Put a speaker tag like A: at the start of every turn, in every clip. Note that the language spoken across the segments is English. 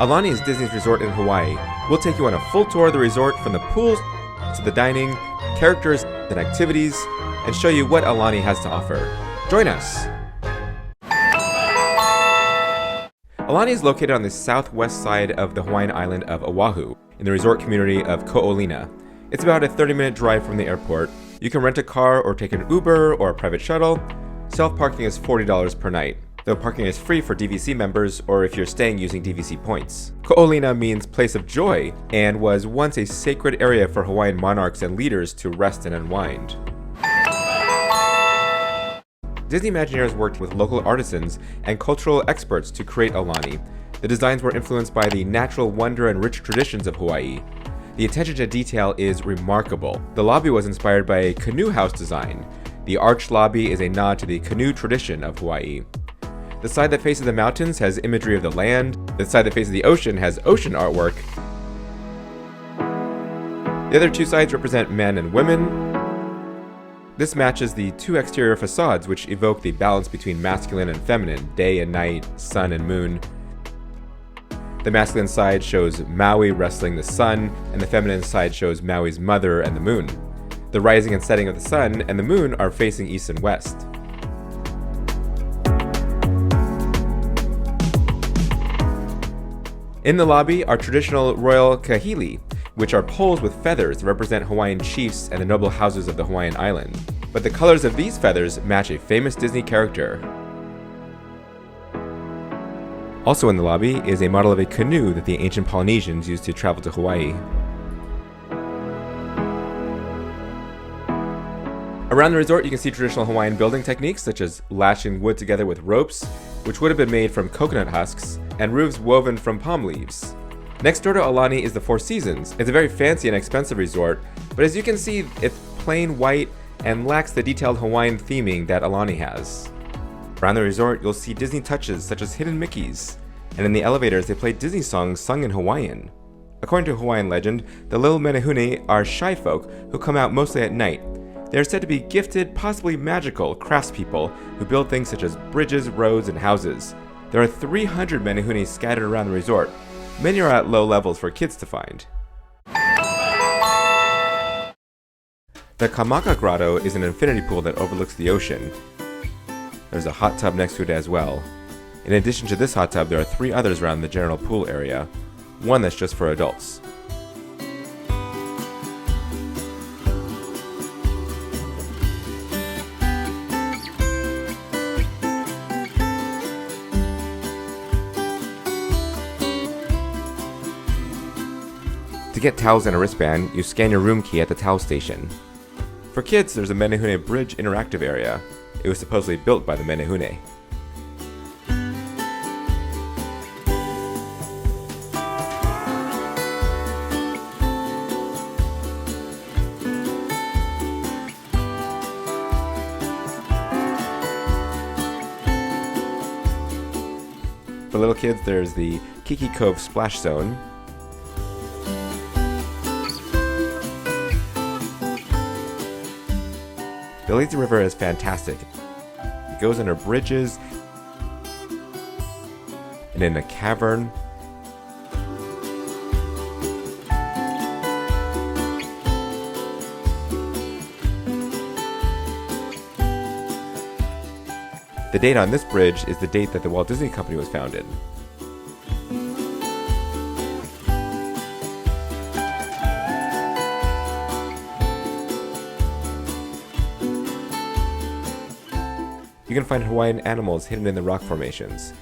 A: Aulani is Disney's resort in Hawaii. We'll take you on a full tour of the resort from the pools to the dining, characters, and activities, and show you what Aulani has to offer. Join us! Aulani is located on the southwest side of the Hawaiian island of Oahu, in the resort community of Olina. It's about a 30-minute drive from the airport. You can rent a car or take an Uber or a private shuttle. Self-parking is $40 per night, though parking is free for DVC members or if you're staying using DVC points. Olina means place of joy and was once a sacred area for Hawaiian monarchs and leaders to rest and unwind. Disney Imagineers worked with local artisans and cultural experts to create Aulani. The designs were influenced by the natural wonder and rich traditions of Hawaii. The attention to detail is remarkable. The lobby was inspired by a canoe house design. The arched lobby is a nod to the canoe tradition of Hawaii. The side that faces the mountains has imagery of the land. The side that faces the ocean has ocean artwork. The other two sides represent men and women. This matches the two exterior facades, which evoke the balance between masculine and feminine, day and night, sun and moon. The masculine side shows Maui wrestling the sun, and the feminine side shows Maui's mother and the moon. The rising and setting of the sun and the moon are facing east and west. In the lobby are traditional royal kahili, which are poles with feathers that represent Hawaiian chiefs and the noble houses of the Hawaiian island. But the colors of these feathers match a famous Disney character. Also in the lobby is a model of a canoe that the ancient Polynesians used to travel to Hawaii. Around the resort, you can see traditional Hawaiian building techniques such as lashing wood together with ropes, which would have been made from coconut husks, and roofs woven from palm leaves. Next door to Aulani is the Four Seasons. It's a very fancy and expensive resort, but as you can see, it's plain white and lacks the detailed Hawaiian theming that Aulani has. Around the resort, you'll see Disney touches such as hidden Mickeys, and in the elevators they play Disney songs sung in Hawaiian. According to Hawaiian legend, the little Menehune are shy folk who come out mostly at night. They are said to be gifted, possibly magical, craftspeople who build things such as bridges, roads, and houses. There are 300 Menehune scattered around the resort. Many are at low levels for kids to find. The Kamaka Grotto is an infinity pool that overlooks the ocean. There's a hot tub next to it as well. In addition to this hot tub, there are 3 others around the general pool area. One that's just for adults. To get towels and a wristband, you scan your room key at the towel station. For kids, there's a Menehune Bridge interactive area. It was supposedly built by the Menehune. For little kids, there's the Kiki Cove Splash Zone. The lazy river is fantastic. It goes under bridges and in a cavern. The date on this bridge is the date that the Walt Disney Company was founded. You can find Hawaiian animals hidden in the rock formations.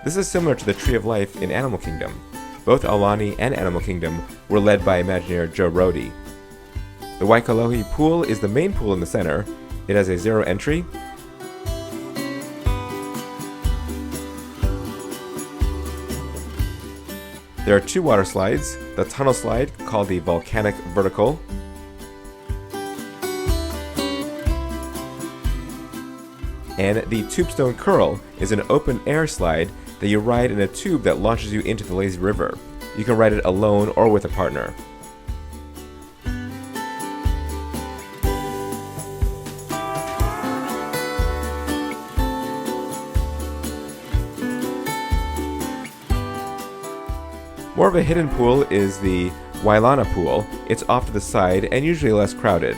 A: This is similar to the Tree of Life in Animal Kingdom. Both Aulani and Animal Kingdom were led by Imagineer Joe Rohde. The Waikolohe pool is the main pool in the center. It has a 0 entry. There are 2 water slides, the tunnel slide called the Volcanic Vertical, and the Tubestone Curl is an open-air slide that you ride in a tube that launches you into the lazy river. You can ride it alone or with a partner. More of a hidden pool is the Wailana pool. It's off to the side and usually less crowded.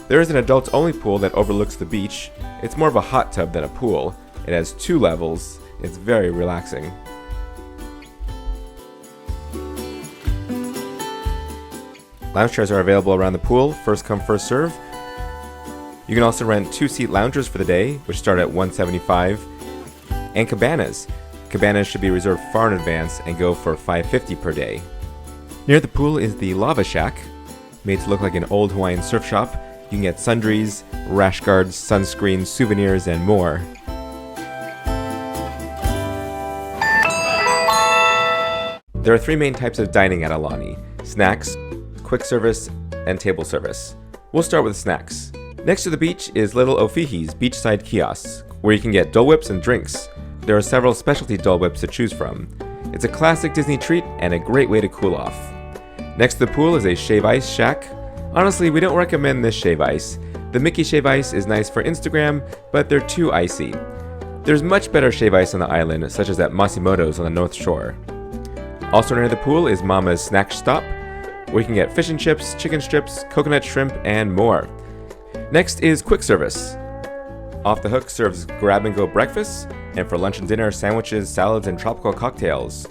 A: There is an adults-only pool that overlooks the beach. It's more of a hot tub than a pool. It has 2 levels. It's very relaxing. Lounge chairs are available around the pool, first come, first serve. You can also rent 2-seat loungers for the day, which start at $175. And cabanas. Cabanas should be reserved far in advance and go for $550 per day. Near the pool is the Lava Shack, made to look like an old Hawaiian surf shop. You can get sundries, rash guards, sunscreen, souvenirs, and more. There are 3 main types of dining at Aulani: snacks, quick service, and table service. We'll start with snacks. Next to the beach is Little Ofihi's beachside kiosks, where you can get Dole Whips and drinks. There are several specialty Dole Whips to choose from. It's a classic Disney treat and a great way to cool off. Next to the pool is a shave ice shack. Honestly, we don't recommend this shave ice. The Mickey shave ice is nice for Instagram, but they're too icy. There's much better shave ice on the island, such as at Masimoto's on the North Shore. Also near the pool is Mama's Snack Stop, where you can get fish and chips, chicken strips, coconut shrimp, and more. Next is quick service. Off the Hook serves grab-and-go breakfast, and for lunch and dinner, sandwiches, salads, and tropical cocktails.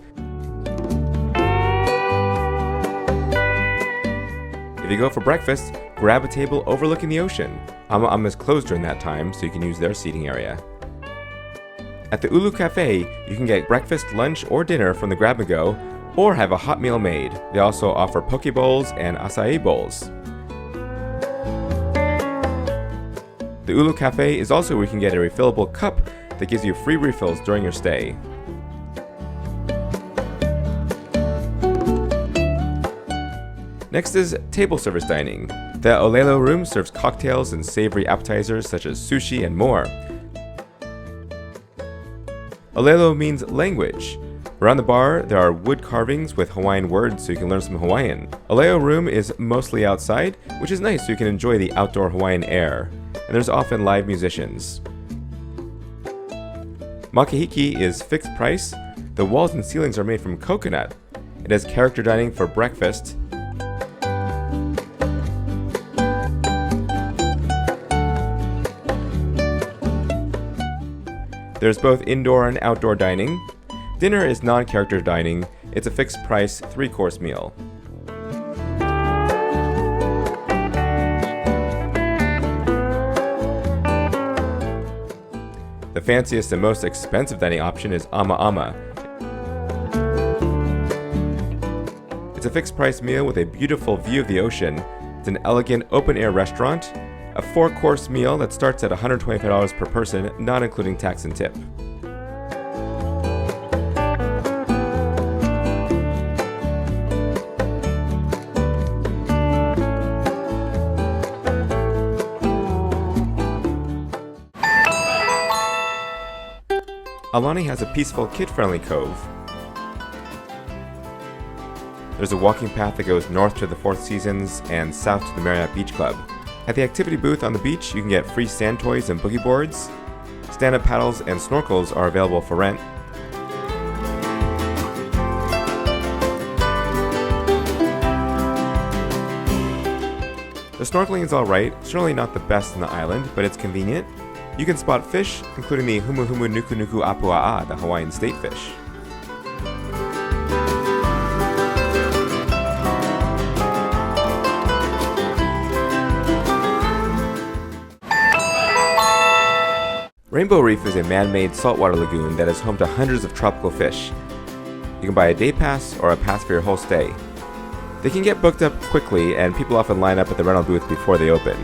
A: If you go for breakfast, grab a table overlooking the ocean. Ama is closed during that time, so you can use their seating area. At the Ulu Cafe, you can get breakfast, lunch, or dinner from the grab-and-go, or have a hot meal made. They also offer poke bowls and acai bowls. The Ulu Cafe is also where you can get a refillable cup that gives you free refills during your stay. Next is table service dining. The Olelo room serves cocktails and savory appetizers such as sushi and more. Olelo means language. Around the bar, there are wood carvings with Hawaiian words so you can learn some Hawaiian. Olelo room is mostly outside, which is nice so you can enjoy the outdoor Hawaiian air. And there's often live musicians. Makahiki is fixed price. The walls and ceilings are made from coconut. It has character dining for breakfast. There's both indoor and outdoor dining. Dinner is non-character dining. It's a fixed price 3-course meal. The fanciest and most expensive dining option is Ama. It's a fixed price meal with a beautiful view of the ocean. It's an elegant open-air restaurant. A 4-course meal that starts at $125 per person, not including tax and tip. Aulani has a peaceful, kid-friendly cove. There's a walking path that goes north to the Four Seasons and south to the Marriott Beach Club. At the activity booth on the beach, you can get free sand toys and boogie boards. Stand-up paddles and snorkels are available for rent. The snorkeling is alright, certainly not the best in the island, but it's convenient. You can spot fish, including the Humu Humu Nuku Nuku Apua'a, the Hawaiian state fish. Rainbow Reef is a man-made saltwater lagoon that is home to hundreds of tropical fish. You can buy a day pass or a pass for your whole stay. They can get booked up quickly, and people often line up at the rental booth before they open.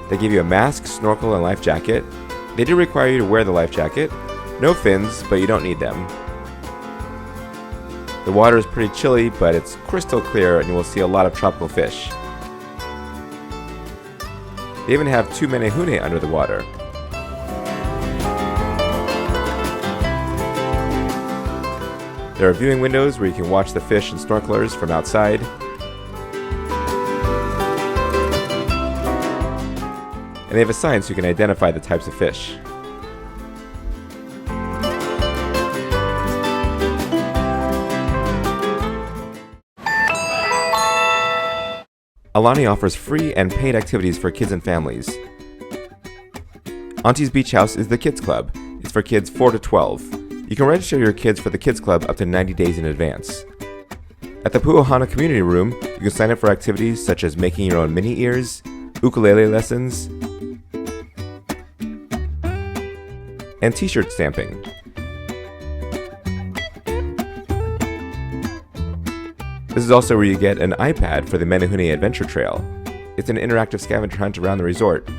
A: They give you a mask, snorkel, and life jacket. They do require you to wear the life jacket. No fins, but you don't need them. The water is pretty chilly, but it's crystal clear and you will see a lot of tropical fish. They even have 2 menehune under the water. There are viewing windows where you can watch the fish and snorkelers from outside. and they have a sign so you can identify the types of fish. Aulani offers free and paid activities for kids and families. Auntie's Beach House is the kids club. It's for kids 4 to 12. You can register your kids for the kids club up to 90 days in advance. At the Pu'ahana Community Room, you can sign up for activities such as making your own mini ears, ukulele lessons, and t-shirt stamping. This is also where you get an iPad for the Menehune Adventure Trail. It's an interactive scavenger hunt around the resort.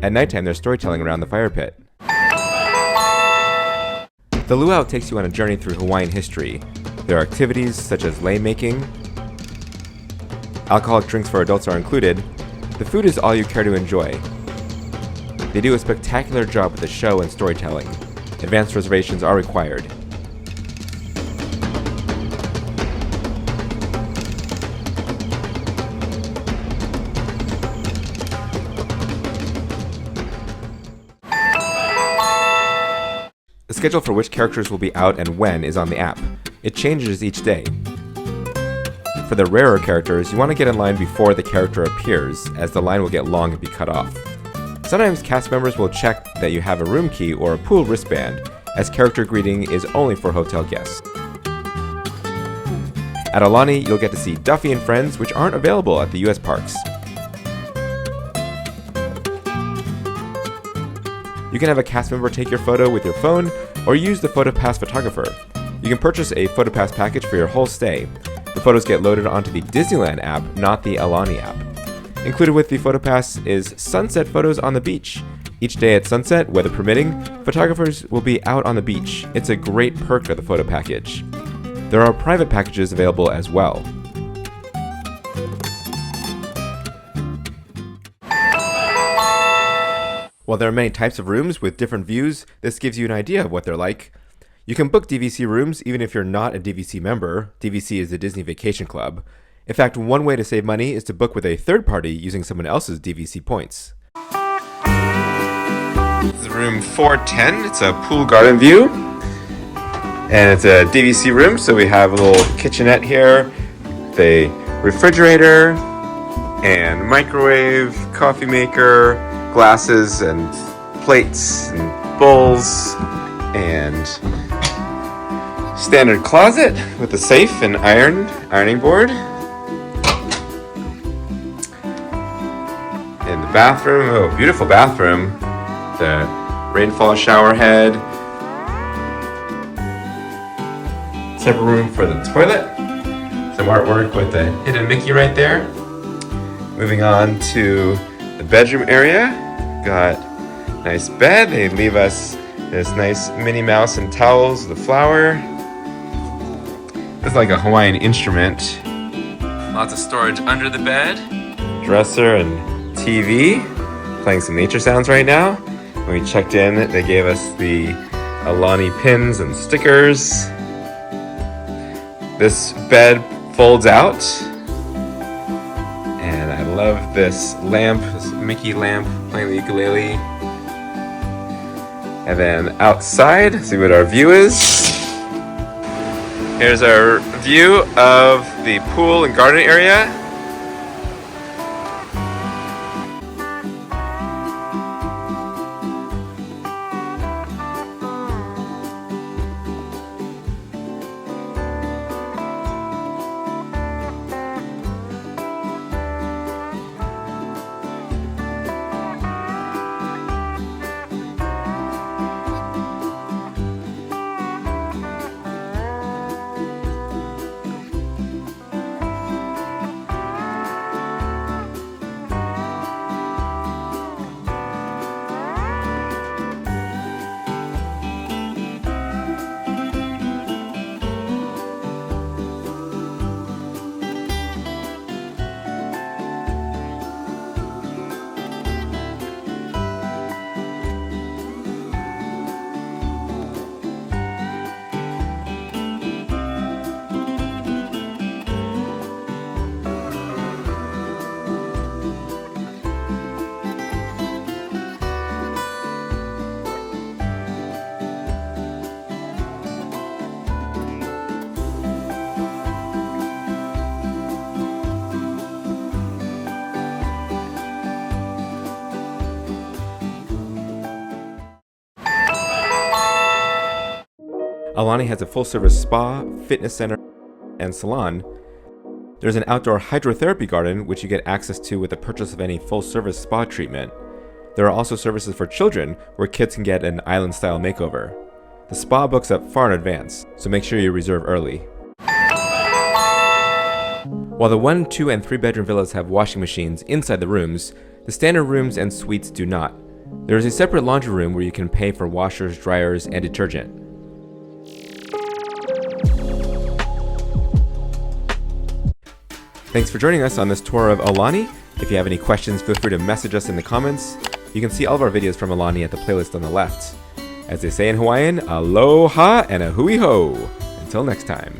A: At nighttime, there's storytelling around the fire pit. The Luau takes you on a journey through Hawaiian history. There are activities such as lei making. Alcoholic drinks for adults are included. The food is all you care to enjoy. They do a spectacular job with the show and storytelling. Advanced reservations are required. The schedule for which characters will be out and when is on the app. It changes each day. For the rarer characters, you want to get in line before the character appears, as the line will get long and be cut off. Sometimes cast members will check that you have a room key or a pool wristband, as character greeting is only for hotel guests. At Aulani, you'll get to see Duffy and Friends, which aren't available at the US parks. You can have a cast member take your photo with your phone, or use the PhotoPass photographer. You can purchase a PhotoPass package for your whole stay. The photos get loaded onto the Disneyland app, not the Aulani app. Included with the PhotoPass is sunset photos on the beach. Each day at sunset, weather permitting, photographers will be out on the beach. It's a great perk of the photo package. There are private packages available as well. While there are many types of rooms with different views, this gives you an idea of what they're like. You can book DVC rooms even if you're not a DVC member. DVC is the Disney Vacation Club. In fact, one way to save money is to book with a third party using someone else's DVC points. This is room 410. It's a pool garden view. And it's a DVC room, so we have a little kitchenette here, the refrigerator, and microwave, coffee maker, glasses and plates and bowls, and standard closet with a safe and ironing board. And the bathroom, oh, beautiful bathroom. The rainfall shower head. Separate room for the toilet. Some artwork with the hidden Mickey right there. Moving on to the bedroom area. Got a nice bed. They leave us this nice Minnie Mouse and towels with a flower. It's like a Hawaiian instrument. Lots of storage under the bed. Dresser and TV. Playing some nature sounds right now. When we checked in, they gave us the Aulani pins and stickers. This bed folds out. And I love this lamp, this Mickey lamp playing the ukulele. And then outside, see what our view is. Here's our view of the pool and garden area. Aulani has a full-service spa, fitness center, and salon. There's an outdoor hydrotherapy garden, which you get access to with the purchase of any full-service spa treatment. There are also services for children, where kids can get an island-style makeover. The spa books up far in advance, so make sure you reserve early. While the 1, 2, and 3 bedroom villas have washing machines inside the rooms, the standard rooms and suites do not. There is a separate laundry room where you can pay for washers, dryers, and detergent. Thanks for joining us on this tour of Aulani. If you have any questions, feel free to message us in the comments. You can see all of our videos from Aulani at the playlist on the left. As they say in Hawaiian, aloha and a hui ho. Until next time.